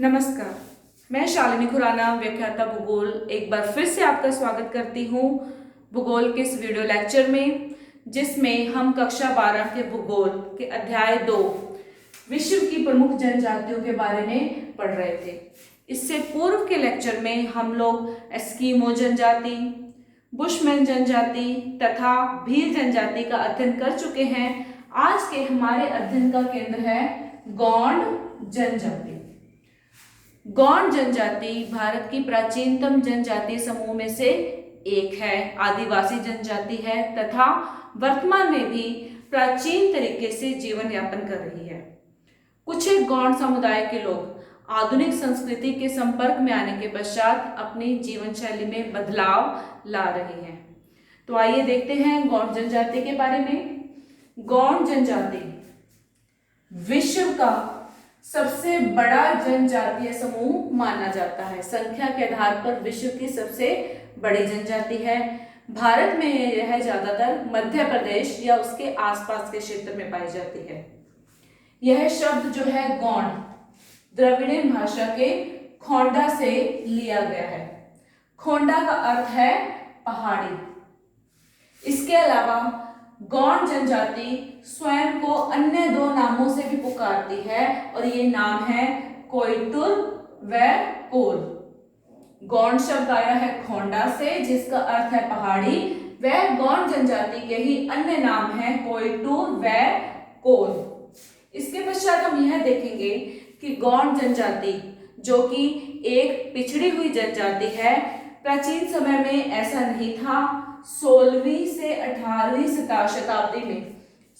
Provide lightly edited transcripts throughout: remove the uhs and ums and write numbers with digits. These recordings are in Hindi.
नमस्कार, मैं शालिनी खुराना व्याख्याता भूगोल एक बार फिर से आपका स्वागत करती हूँ भूगोल के इस वीडियो लेक्चर में, जिसमें हम कक्षा 12 के भूगोल के अध्याय 2 विश्व की प्रमुख जनजातियों के बारे में पढ़ रहे थे। इससे पूर्व के लेक्चर में हम लोग एस्किमो जनजाति, बुशमैन जनजाति तथा भील जनजाति का अध्ययन कर चुके हैं। आज के हमारे अध्ययन का केंद्र है गोंड जनजाति। गोंड जनजाति भारत की प्राचीनतम जनजातीय समूह में से एक है, आदिवासी जनजाति है तथा वर्तमान में भी प्राचीन तरीके से जीवन यापन कर रही है। कुछ एक गोंड समुदाय के लोग आधुनिक संस्कृति के संपर्क में आने के पश्चात अपनी जीवन शैली में बदलाव ला रहे हैं। तो आइए देखते हैं गोंड जनजाति के बारे में। गोंड जनजाति विश्व का सबसे बड़ा जनजातीय समूह माना जाता है। संख्या के आधार पर विश्व की सबसे बड़ी जनजाति है। भारत में यह ज्यादातर मध्य प्रदेश या उसके आसपास के क्षेत्र में पाई जाती है। यह शब्द जो है गोंड द्रविड़ियन भाषा के खोंडा से लिया गया है। खोंडा का अर्थ है पहाड़ी। इसके अलावा गोंड जनजाति स्वयं को अन्य दो नामों से भी पुकारती है और ये नाम है कोयटुर व कोल। गोंड शब्द आया है खोंडा से, जिसका अर्थ है पहाड़ी। वह गोंड जनजाति के ही अन्य नाम है कोयटुर व कोल। इसके पश्चात हम यह देखेंगे कि गोंड जनजाति जो कि एक पिछड़ी हुई जनजाति है, प्राचीन समय में ऐसा नहीं था। 16वीं से 18वीं शताब्दी में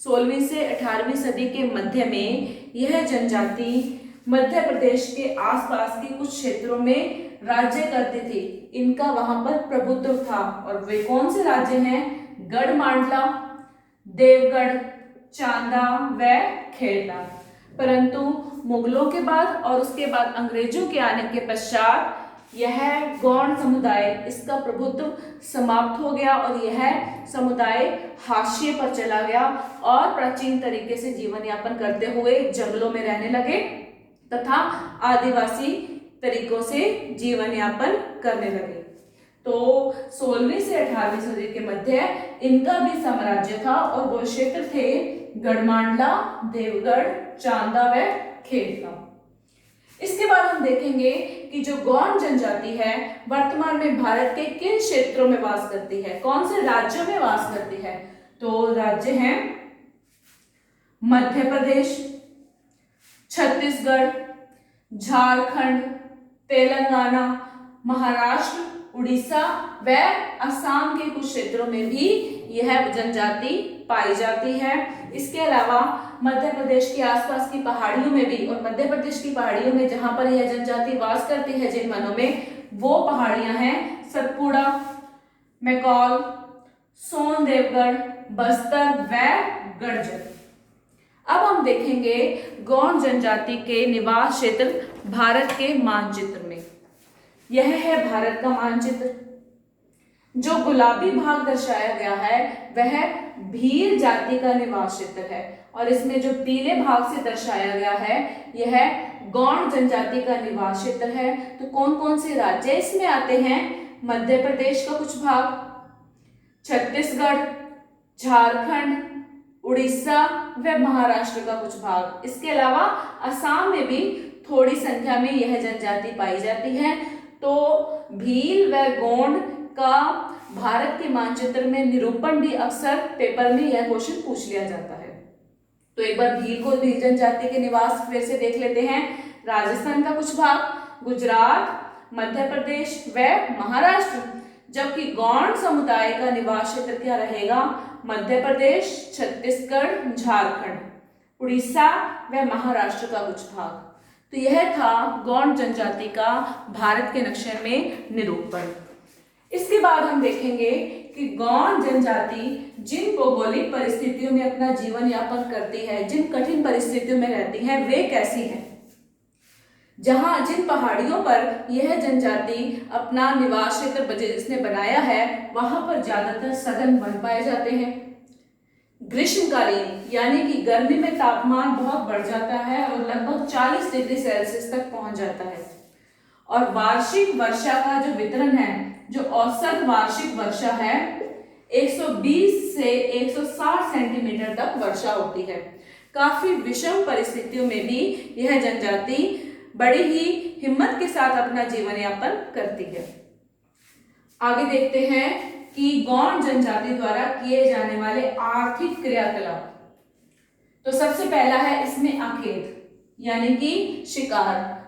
16वीं से 18वीं सदी के मध्य में यह जनजाति मध्य प्रदेश के आसपास के कुछ क्षेत्रों में राज्य करती थी। इनका वहां पर प्रभुत्व था और वे कौन से राज्य हैं? गढ़मांडला, देवगढ़, चांदा व खेड़ला। परंतु मुगलों के बाद और उसके बाद अंग्रेजों के आने के पश्चात यह गोंड समुदाय, इसका प्रभुत्व समाप्त हो गया और यह समुदाय हाशिए पर चला गया और प्राचीन तरीके से जीवन यापन करते हुए जंगलों में रहने लगे तथा आदिवासी तरीकों से जीवन यापन करने लगे। तो 16वीं से 18वीं सदी के मध्य इनका भी साम्राज्य था और वो क्षेत्र थे गढ़मांडला, देवगढ़, चांदा व खेड़ला। इसके बाद हम देखेंगे कि जो गोंड जनजाति है वर्तमान में भारत के किन क्षेत्रों में वास करती है, कौन से राज्यों में वास करती है। तो राज्य हैं मध्य प्रदेश, छत्तीसगढ़, झारखंड, तेलंगाना, महाराष्ट्र, उड़ीसा व असम के कुछ क्षेत्रों में भी यह जनजाति पाई जाती है। इसके अलावा मध्य प्रदेश के आसपास की पहाड़ियों में भी, और मध्य प्रदेश की पहाड़ियों में जहां पर यह जनजाति वास करती है जिन वनों में, वो पहाड़ियां हैं सतपुड़ा, मैकॉल, सोनदेवगढ़, बस्तर व गढ़जल। अब हम देखेंगे गोंड जनजाति के निवास क्षेत्र भारत के मानचित्र में। यह है भारत का मानचित्र। जो गुलाबी भाग दर्शाया गया है वह भील जाति का निवास क्षेत्र है और इसमें जो पीले भाग से दर्शाया गया है यह गोंड जनजाति का निवास क्षेत्र है। तो कौन कौन से राज्य इसमें आते हैं? मध्य प्रदेश का कुछ भाग, छत्तीसगढ़, झारखंड, उड़ीसा व महाराष्ट्र का कुछ भाग। इसके अलावा असम में भी थोड़ी संख्या में यह जनजाति पाई जाती है। तो भील व गोंड का भारत के मानचित्र में निरूपण भी अक्सर पेपर में यह क्वेश्चन पूछ लिया जाता है। तो एक बार भील जनजाति के निवास फिर से देख लेते हैं। राजस्थान का कुछ भाग, गुजरात, मध्य प्रदेश व महाराष्ट्र, जबकि गोंड समुदाय का निवास क्षेत्र क्या रहेगा? मध्य प्रदेश, छत्तीसगढ़, झारखंड, उड़ीसा व महाराष्ट्र का कुछ भाग। तो यह था गोंड जनजाति का भारत के नक्शे में निरूपण। इसके बाद हम देखेंगे कि गोंड जनजाति जिन भौगोलिक परिस्थितियों में अपना जीवन यापन करती है, जिन कठिन परिस्थितियों में रहती है, वे कैसी हैं। जहां जिन पहाड़ियों पर यह जनजाति अपना निवास क्षेत्र जिसने बनाया है वहां पर ज्यादातर सघन वन पाए जाते हैं। ग्रीष्मकालीन यानी कि गर्मी में तापमान बहुत बढ़ जाता है और लगभग 40 डिग्री सेल्सियस तक पहुंच जाता है। और वार्षिक वर्षा का जो वितरण है, जो औसत वार्षिक वर्षा है, 120 से 160 सेंटीमीटर तक वर्षा होती है। काफी विषम परिस्थितियों में भी यह जनजाति बड़ी ही हिम्मत के साथ अपना जीवन यापन करती है। आगे देखते हैं कि गौंड जनजाति द्वारा किए जाने वाले आर्थिक क्रियाकलाप। तो सबसे पहला है इसमें आखेट यानी कि शिकार।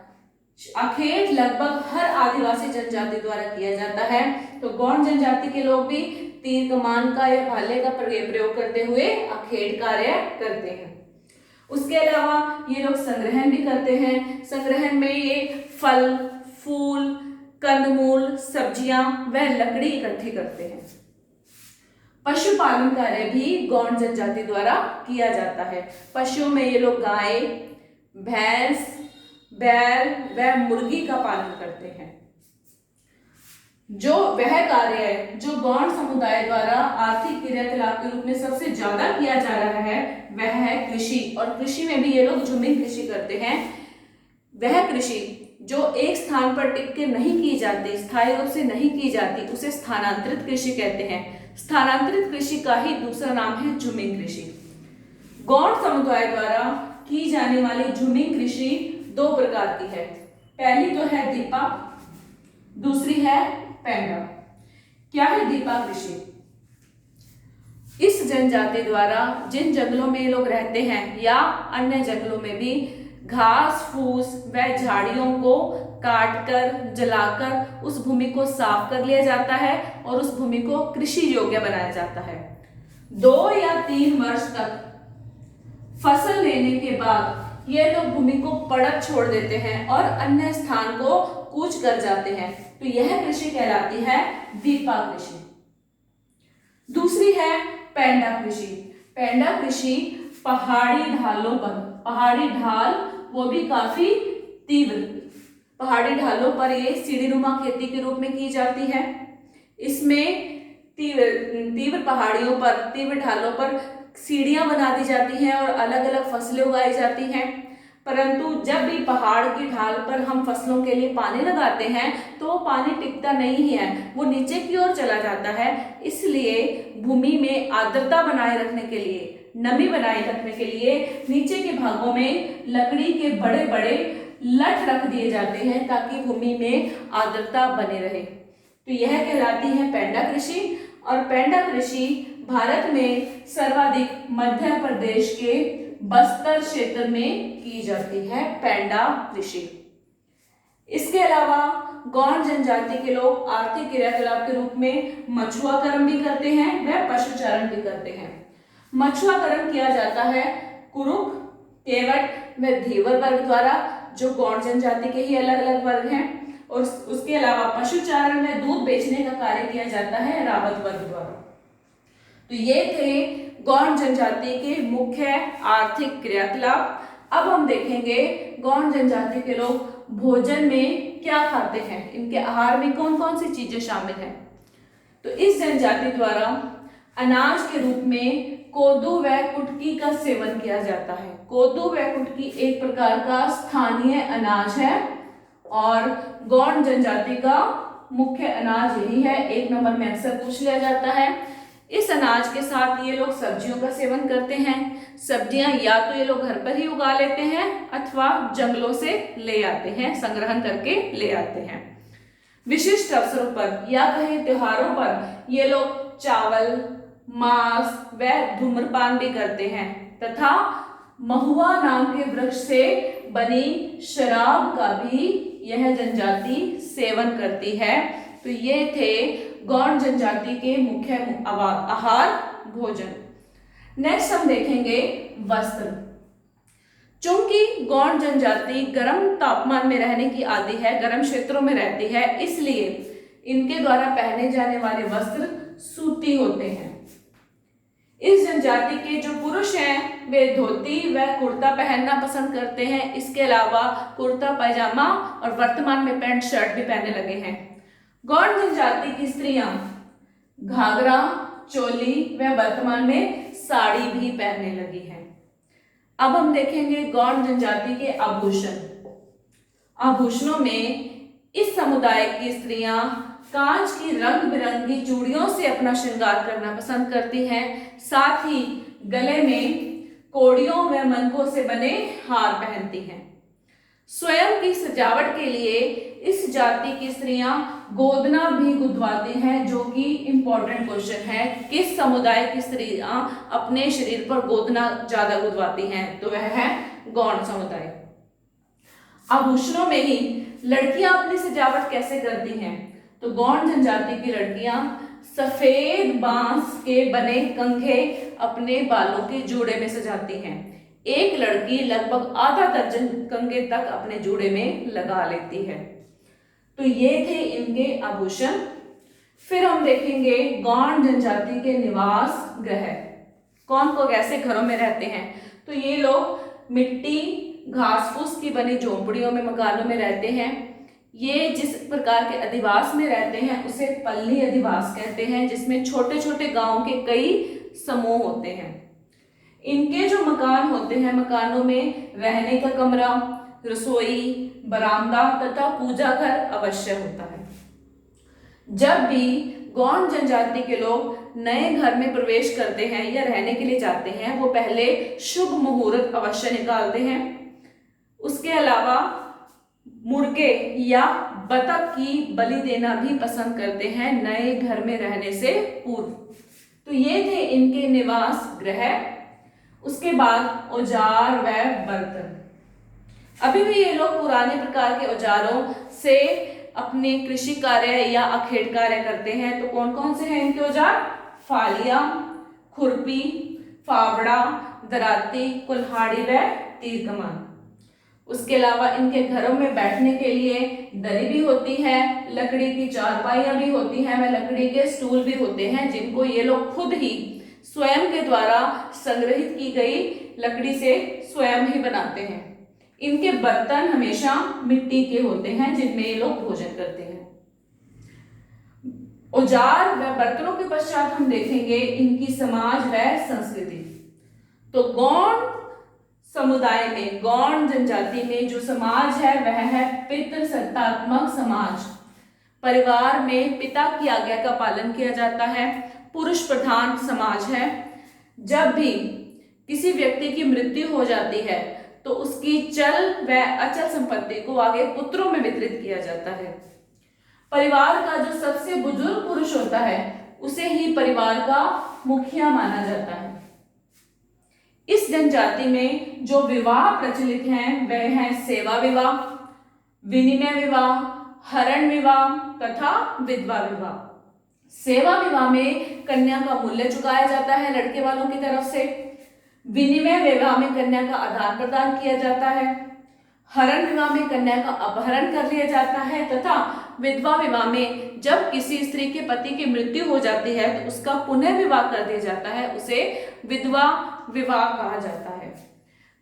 आखेट लगभग हर आदिवासी जनजाति द्वारा किया जाता है। तो गौंड जनजाति के लोग भी तीर कमान का या भाले का प्रयोग करते हुए आखेट कार्य करते हैं। उसके अलावा ये लोग संग्रहण भी करते हैं। संग्रहण में ये फल, फूल, कंदमूल, सब्जियां व लकड़ी इकट्ठी करते हैं। पशुपालन कार्य भी गौंड जनजाति द्वारा किया जाता है। पशुओं में ये लोग गाय, भैंस, बैल व मुर्गी का पालन करते हैं। जो वह कार्य है जो गौंड समुदाय द्वारा आर्थिक क्रियाकलाप के रूप में सबसे ज्यादा किया जा रहा है वह है कृषि। और कृषि में भी ये लोग झूमिंग कृषि करते हैं। वह कृषि जो एक स्थान पर टिक के नहीं की जाती, स्थायी रूप से नहीं की जाती, उसे स्थानांतरित कृषि कहते हैं। स्थानांतरित कृषि का ही दूसरा नाम है झूमिंग कृषि। गौंड समुदाय द्वारा की जाने वाली झूमिंग कृषि दो प्रकार की है। पहली तो है दीपा, दूसरी है पेंडा। क्या है दीपा कृषि? इस जनजाति द्वारा जिन जंगलों में लोग रहते हैं या अन्य जंगलों में भी घास फूस व झाड़ियों को काटकर जलाकर उस भूमि को साफ कर लिया जाता है और उस भूमि को कृषि योग्य बनाया जाता है। 2 या 3 वर्ष तक फसल लेने के बाद ये लोग भूमि को पड़क छोड़ देते हैं और अन्य स्थान को कूच कर जाते हैं। तो यह कृषि कहलाती है दीपा कृषि। दूसरी है पेंडा कृषि। पेंडा कृषि पहाड़ी ढालों पर, पहाड़ी ढाल वो भी काफी तीव्र, पहाड़ी ढालों पर ये सीढ़ीनुमा खेती के रूप में की जाती है। इसमें तीव्र पहाड़ियों पर, तीव्र ढालों पर सीढ़ियां बना दी जाती हैं और अलग अलग फसलें उगाई जाती हैं। परंतु जब भी पहाड़ की ढाल पर हम फसलों के लिए पानी लगाते हैं तो वो पानी टिकता नहीं है, वो नीचे की ओर चला जाता है। इसलिए भूमि में आर्द्रता बनाए रखने के लिए, नमी बनाए रखने के लिए नीचे के भागों में लकड़ी के बड़े बड़े लठ रख दिए जाते हैं ताकि भूमि में आर्द्रता बने रहे। तो यह कहलाती है पेंडा कृषि। और पेंडा कृषि भारत में सर्वाधिक मध्य प्रदेश के बस्तर क्षेत्र में की जाती है पेंडा कृषि। इसके अलावा गौंड जनजाति के लोग आर्थिक क्रियाकलाप के रूप में मछुआकरण भी करते हैं व पशुचारण भी करते हैं। मछुआकरण किया जाता है कुरुक, केवट व धीवर वर्ग द्वारा, जो गौंड जनजाति के ही अलग अलग वर्ग हैं। और उसके अलावा पशुचारण में दूध बेचने का कार्य किया जाता है रावत वर्ग द्वारा। तो ये थे गौंड जनजाति के मुख्य आर्थिक क्रियाकलाप। अब हम देखेंगे गौंड जनजाति के लोग भोजन में क्या खाते हैं, इनके आहार में कौन कौन सी चीजें शामिल हैं। तो इस जनजाति द्वारा अनाज के रूप में कोदू व कुटकी का सेवन किया जाता है। कोदू व कुटकी एक प्रकार का स्थानीय अनाज है और गौंड जनजाति का मुख्य अनाज यही है। 1 नंबर में अक्सर पूछ लिया जाता है। इस अनाज के साथ ये लोग सब्जियों का सेवन करते हैं। सब्जियां या तो ये लोग घर पर ही उगा लेते हैं अथवा जंगलों से ले आते हैं, संग्रहण करके ले आते हैं। विशिष्ट अवसरों पर या कहीं त्योहारों पर ये लोग चावल, मांस व धूम्रपान भी करते हैं तथा महुआ नाम के वृक्ष से बनी शराब का भी यह जनजाति सेवन करती है। तो ये थे गौंड जनजाति के मुख्य आहार भोजन। नेक्स्ट हम देखेंगे वस्त्र। चूंकि गौंड जनजाति गर्म तापमान में रहने की आदी है, गर्म क्षेत्रों में रहती है, इसलिए इनके द्वारा पहने जाने वाले वस्त्र सूती होते हैं। इस जनजाति के जो पुरुष हैं वे धोती व कुर्ता पहनना पसंद करते हैं। इसके अलावा कुर्ता पैजामा और वर्तमान में पैंट शर्ट भी पहनने लगे हैं। गौंड जनजाति की स्त्रियां घाघरा, चोली व वर्तमान में साड़ी भी पहनने लगी हैं। अब हम देखेंगे गौड़ जनजाति के आभूषण। आभूषणों में इस समुदाय की स्त्रियां कांच की रंग बिरंगी चूड़ियों से अपना श्रृंगार करना पसंद करती हैं। साथ ही गले में कोड़ियों व मनकों से बने हार पहनती हैं। स्वयं की सजावट के लिए इस जाति की स्त्रियां गोदना भी गुदवाती हैं, जो कि इंपॉर्टेंट क्वेश्चन है। किस समुदाय की स्त्रियां अपने शरीर पर गोदना ज्यादा गुदवाती हैं? तो वह है गौड़ समुदाय। आभूषणों में ही लड़कियां अपनी सजावट कैसे करती हैं? तो गौड़ जनजाति की लड़कियां सफेद बांस के बने कंघे अपने बालों के जूड़े में सजाती हैं। एक लड़की लगभग आधा दर्जन कंघे तक अपने जूड़े में लगा लेती है। तो ये थे इनके आभूषण। फिर हम देखेंगे गौड़ जनजाति के निवास गृह। कौन को कैसे घरों में रहते हैं? तो ये लोग मिट्टी घास फूस की बनी झोंपड़ियों में, मकानों में रहते हैं। ये जिस प्रकार के अधिवास में रहते हैं उसे पल्ली अधिवास कहते हैं, जिसमें छोटे छोटे गांव के कई समूह होते हैं। इनके जो मकान होते हैं, मकानों में रहने का कमरा, रसोई, बरामदा तथा पूजा घर अवश्य होता है। जब भी गौड़ जनजाति के लोग नए घर में प्रवेश करते हैं या रहने के लिए जाते हैं, वो पहले शुभ मुहूर्त अवश्य निकालते हैं। उसके अलावा मुर्गे या बतख की बलि देना भी पसंद करते हैं नए घर में रहने से पूर्व। तो ये थे इनके निवास गृह। उसके बाद औजार व बर्तन। अभी भी ये लोग पुराने प्रकार के औजारों से अपने कृषि कार्य या अखेड़ कार्य करते हैं। तो कौन कौन से हैं इनके औजार? फालियां, खुरपी, फावड़ा, दराती, कुल्हाड़ी व तीर कमान। उसके अलावा इनके घरों में बैठने के लिए दरी भी होती है, लकड़ी की चारपाइयां भी होती हैं, व लकड़ी के स्टूल भी होते हैं, जिनको ये लोग खुद ही स्वयं के द्वारा संग्रहित की गई लकड़ी से स्वयं ही बनाते हैं। इनके बर्तन हमेशा मिट्टी के होते हैं, जिनमें ये लोग भोजन करते हैं। औजार व बर्तनों के पश्चात हम देखेंगे इनकी समाज व संस्कृति। तो गौड़ समुदाय में, गौड़ जनजाति में जो समाज है वह है पितृसत्तात्मक समाज। परिवार में पिता की आज्ञा का पालन किया जाता है। पुरुष प्रधान समाज है। जब भी किसी व्यक्ति की मृत्यु हो जाती है तो उसकी चल व अचल संपत्ति को आगे पुत्रों में वितरित किया जाता है। परिवार का जो सबसे बुजुर्ग पुरुष होता है उसे ही परिवार का मुखिया माना जाता है। इस जनजाति में जो विवाह प्रचलित हैं वह हैं सेवा विवाह, विनिमय विवाह, हरण विवाह तथा विधवा विवाह। सेवा विवाह में कन्या का मूल्य चुकाया जाता है लड़के वालों की तरफ से। विनिमय विवाह में कन्या का आदान प्रदान किया जाता है। हरण विवाह में कन्या का अपहरण कर लिया जाता है तथा विधवा विवाह में जब किसी स्त्री के पति की मृत्यु हो जाती है तो उसका पुनः विवाह कर दिया जाता है, उसे विधवा विवाह कहा जाता है।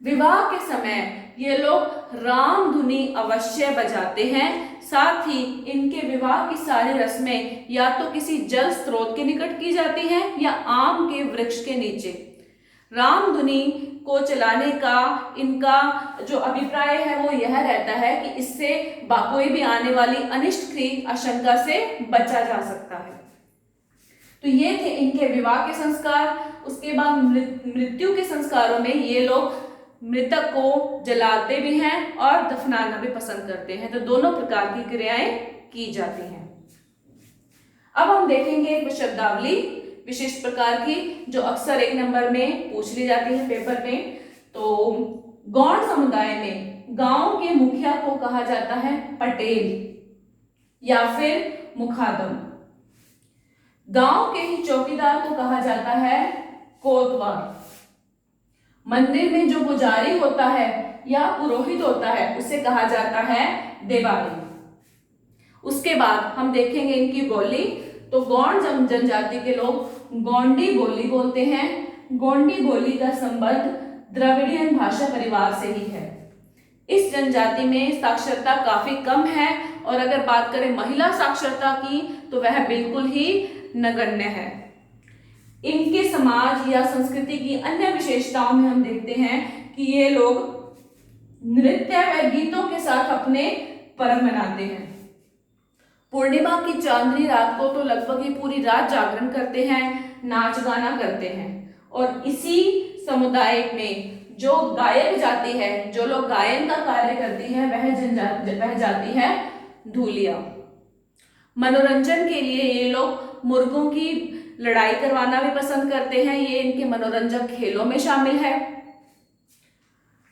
विवाह के समय ये लोग राम धुनी अवश्य बजाते हैं। साथ ही इनके विवाह की सारी रस्में या तो किसी जल स्रोत के निकट की जाती हैं या आम के वृक्ष के नीचे। राम धुनी को चलाने का इनका जो अभिप्राय है वो यह रहता है कि इससे कोई भी आने वाली अनिष्ट की आशंका से बचा जा सकता है। तो ये थे इनके विवाह के संस्कार। उसके बाद मृत्यु के संस्कारों में ये लोग मृतक को जलाते भी हैं और दफनाना भी पसंद करते हैं। तो दोनों प्रकार की क्रियाएं की जाती हैं। अब हम देखेंगे एक शब्दावली विशिष्ट प्रकार की जो अक्सर एक नंबर में पूछ ली जाती है पेपर में। तो गौड़ समुदाय में गांव के मुखिया को कहा जाता है पटेल या फिर मुखादम। गांव के ही चौकीदार को कहा जाता है कोतवाल। मंदिर में जो पुजारी होता है या पुरोहित होता है उसे कहा जाता है देवारी। उसके बाद हम देखेंगे इनकी बोली। तो गौड़ जनजाति के लोग गोंडी बोली बोलते हैं। गोंडी बोली का संबंध द्रविड़ियन भाषा परिवार से ही है। इस जनजाति में साक्षरता काफी कम है और अगर बात करें महिला साक्षरता की तो वह बिल्कुल ही नगण्य है। इनके समाज या संस्कृति की अन्य विशेषताओं में हम देखते हैं कि ये लोग नृत्य व गीतों के साथ अपने पर्व मनाते हैं। पूर्णिमा की चांदनी रात को तो लगभग ये पूरी रात जागरण करते हैं, नाच गाना करते हैं। और इसी समुदाय में जो गायक जाति है, जो लोग गायन का कार्य करती है, वह जाति है धूलिया। मनोरंजन के लिए ये लोग मुर्गों की लड़ाई करवाना भी पसंद करते हैं, ये इनके मनोरंजक खेलों में शामिल है।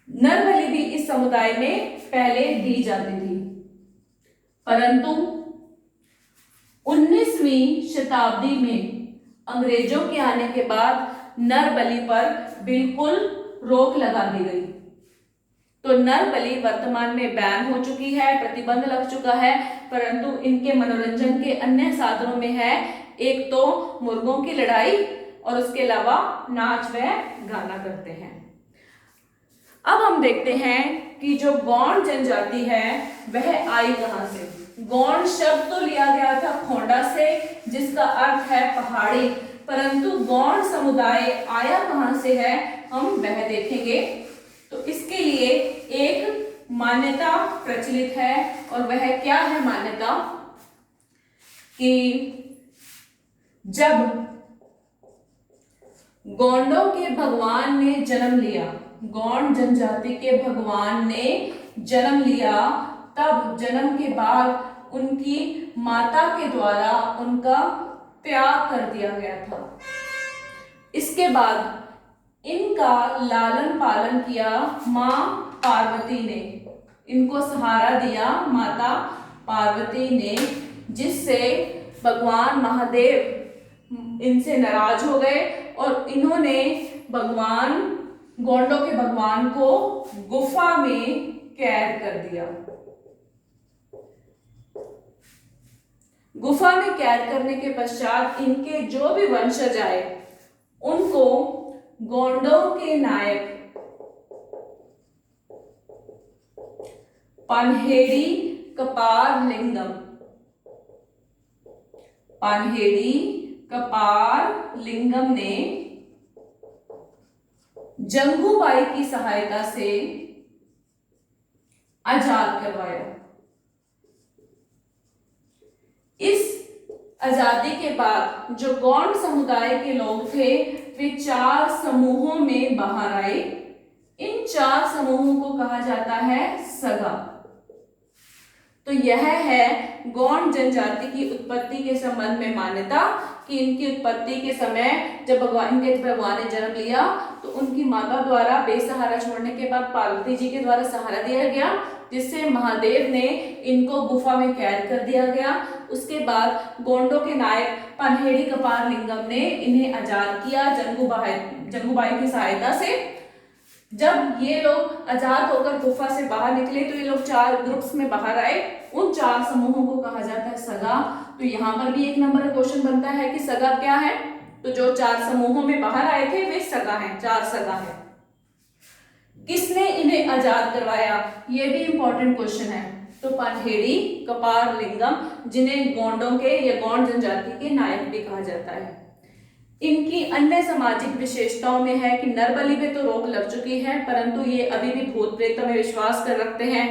नर बलि भी इस समुदाय में पहले दी जाती थी, परंतु 19वीं शताब्दी में अंग्रेजों के आने के बाद नर बलि पर बिल्कुल रोक लगा दी गई। तो नर बलि वर्तमान में बैन हो चुकी है, प्रतिबंध लग चुका है, परंतु इनके मनोरंजन के अन्य साधनों में है एक तो मुर्गों की लड़ाई और उसके अलावा नाच व गाना करते हैं। अब हम देखते हैं कि जो गौंड जनजाति है वह आई कहां से। गौंड शब्द तो लिया गया था खोंडा से, जिसका अर्थ है पहाड़ी, परंतु गौंड समुदाय आया कहां से है हम वह देखेंगे। तो इसके लिए एक मान्यता प्रचलित है, और वह क्या है मान्यता कि जब गौंडों के भगवान ने जन्म लिया, गौंड जनजाति के भगवान ने जन्म लिया, तब जन्म के बाद उनकी माता के द्वारा उनका त्याग कर दिया गया था। इसके बाद इनका लालन पालन किया मां पार्वती ने, इनको सहारा दिया माता पार्वती ने, जिससे भगवान महादेव इनसे नाराज हो गए और इन्होंने भगवान गौंडों के भगवान को गुफा में कैद कर दिया। गुफा में कैद करने के पश्चात इनके जो भी वंशज आए उनको गौंडों के नायक पनहेड़ी कपार लिंगम ने जंगूबाई की सहायता से आजाद करवाया। इस आजादी के बाद जो गौंड समुदाय के लोग थे वे 4 समूहों में बाहर आए। इन 4 समूहों को कहा जाता है सगा। तो यह है गौंड जनजाति की उत्पत्ति के संबंध में मान्यता कि इनकी उत्पत्ति के समय जब इनके भगवान ने जन्म लिया तो उनकी माता द्वारा बेसहारा छोड़ने के बाद पार्वती जी के द्वारा सहारा दिया गया, जिससे महादेव ने इनको गुफा में कैद कर दिया गया। उसके बाद गोंडों के नायक पनहेड़ी कपार लिंगम ने इन्हें आजाद किया जंगूबाई की सहायता से। जब ये लोग आजाद होकर गुफा से बाहर निकले तो ये लोग 4 ग्रुप्स में बाहर आए। उन 4 समूहों को कहा जाता है सगा। तो यहाँ पर भी 1 नंबर का क्वेश्चन बनता है कि सगा क्या है। तो जो 4 समूहों में बाहर आए थे वे सगा हैं, 4 सगा हैं। किसने इन्हें आजाद करवाया, ये भी इंपॉर्टेंट क्वेश्चन है। तो पनहेड़ी कपार लिंगम, जिन्हें गोंडों के या गौंड जनजाति के नायक भी कहा जाता है। इनकी अन्य सामाजिक विशेषताओं में है कि नरबलि पे तो रोक लग चुकी है, परंतु ये अभी भी भूत प्रेतों में विश्वास कर रखते हैं,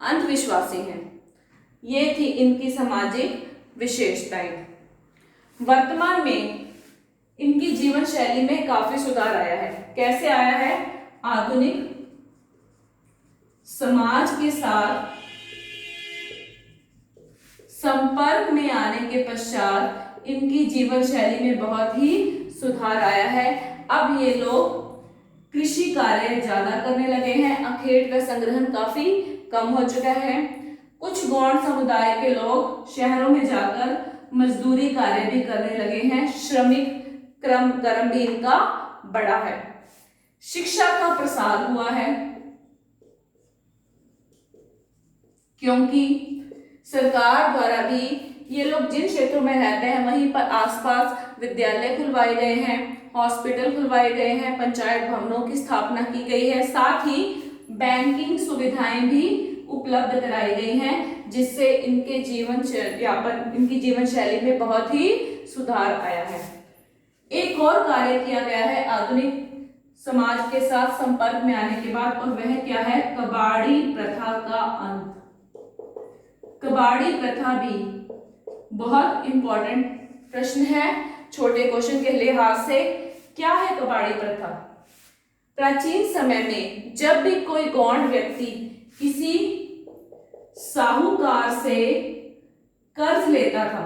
अंधविश्वासी हैं। ये थी इनकी सामाजिक विशेषताएं। वर्तमान में इनकी जीवन शैली में काफी सुधार आया है। कैसे आया है? आधुनिक समाज के साथ संपर्क में आने के पश्चात इनकी जीवन शैली में बहुत ही सुधार आया है। अब ये लोग कृषि कार्य ज्यादा करने लगे हैं, अखेट व संग्रहण काफी कम हो चुका है। कुछ गौंड समुदाय के लोग शहरों में जाकर मजदूरी कार्य भी करने लगे हैं। श्रमिक कर्म भी इनका बड़ा है। शिक्षा का प्रसार हुआ है क्योंकि सरकार द्वारा भी ये लोग जिन क्षेत्रों में रहते हैं वहीं पर आसपास विद्यालय खुलवाए गए हैं, हॉस्पिटल खुलवाए गए हैं, पंचायत भवनों की स्थापना की गई है, साथ ही बैंकिंग सुविधाएं भी उपलब्ध कराई गई हैं, जिससे इनकी जीवन शैली में बहुत ही सुधार आया है। एक और कार्य किया गया है आधुनिक समाज के साथ संपर्क में आने के बाद, और वह क्या है? कबाड़ी प्रथा का अंत। कबाड़ी प्रथा भी बहुत इंपॉर्टेंट प्रश्न है छोटे क्वेश्चन के लिहाज से। क्या है कबाड़ी प्रथा? प्राचीन समय में जब भी कोई गौंड व्यक्ति किसी साहूकार से कर्ज लेता था,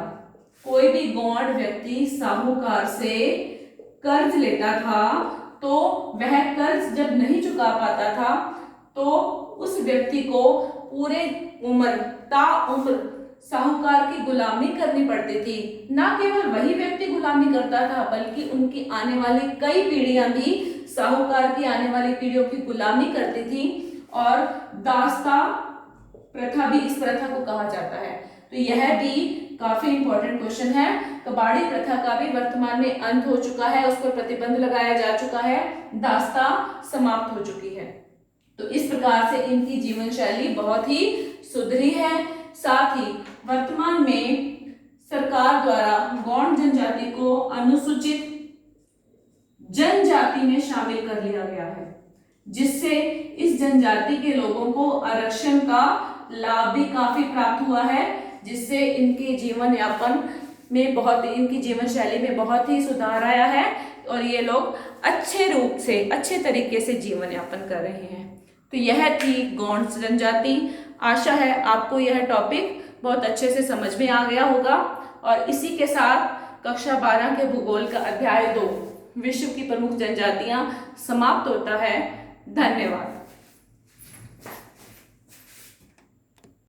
कोई भी गौंड व्यक्ति साहूकार से कर्ज लेता था, तो वह कर्ज जब नहीं चुका पाता था तो उस व्यक्ति को पूरे उम्र ताउम्र साहूकार की गुलामी करनी पड़ती थी। ना केवल वही व्यक्ति गुलामी करता था, बल्कि उनकी आने वाली कई पीढ़ियां भी साहूकार की आने वाली पीढ़ियों की गुलामी करती थी। और दास्ता प्रथा भी इस प्रथा को कहा जाता है। तो यह भी काफी इंपॉर्टेंट क्वेश्चन है। कबाड़ी प्रथा का भी वर्तमान में अंत हो चुका है, उस पर प्रतिबंध लगाया जा चुका है, दास्ता समाप्त हो चुकी है। तो इस प्रकार से इनकी जीवन शैली बहुत ही सुधरी है। साथ ही वर्तमान में सरकार द्वारा गौंड जनजाति को अनुसूचित जनजाति में शामिल कर लिया गया है, जिससे इस जनजाति के लोगों को आरक्षण का लाभ भी काफी प्राप्त हुआ है, जिससे इनके जीवन यापन में इनकी जीवन शैली में बहुत ही सुधार आया है और ये लोग अच्छे रूप से अच्छे तरीके से जीवन यापन कर रहे हैं। तो यह थी गौंड जनजाति। आशा है आपको यह टॉपिक बहुत अच्छे से समझ में आ गया होगा। और इसी के साथ कक्षा 12 के भूगोल का अध्याय 2 विश्व की प्रमुख जनजातियां समाप्त होता है। धन्यवाद।